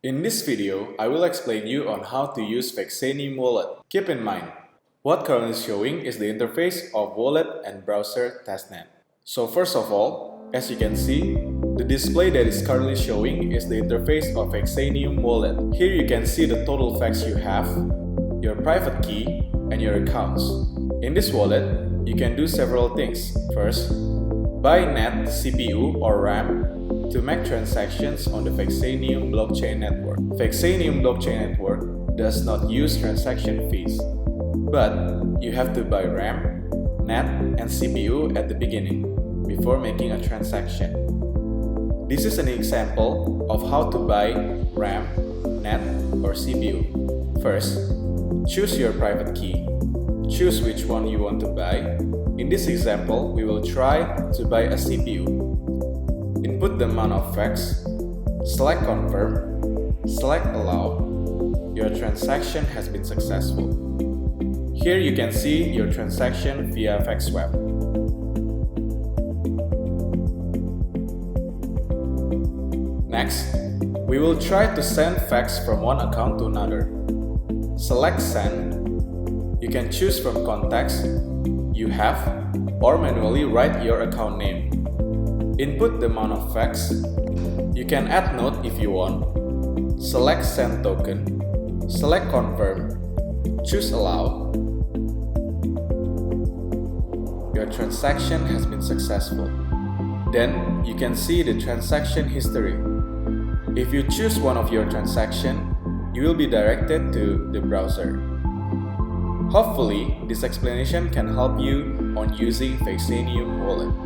In this video, I will explain you on how to use Vexanium wallet. Keep in mind, what currently showing is the interface of wallet and browser testnet. So first of all, as you can see, the display that is currently showing is the interface of Vexanium wallet. Here you can see the total Vex you have, your private key, and your accounts. In this wallet, you can do several things. First, buy net, CPU, or RAM to make transactions on the Vexanium blockchain network. Vexanium blockchain network does not use transaction fees, but you have to buy RAM, net, and CPU at the beginning before making a transaction. This is an example of how to buy RAM, net, or CPU. First, choose your private key. Choose which one you want to buy. In this example, we will try to buy a CPU. Input the amount of Vex, select Confirm, select Allow. Your transaction has been successful. Here you can see your transaction via VexSwap. Next, we will try to send Vex from one account to another. Select Send. You can choose from contacts you have or manually write your account name. Input the amount of Vex. You can add note if you want. Select Send Token. Select Confirm. Choose Allow. Your transaction has been successful. Then you can see the transaction history. If you choose one of your transactions, you will be directed to the browser. Hopefully, this explanation can help you on using Vexanium wallet.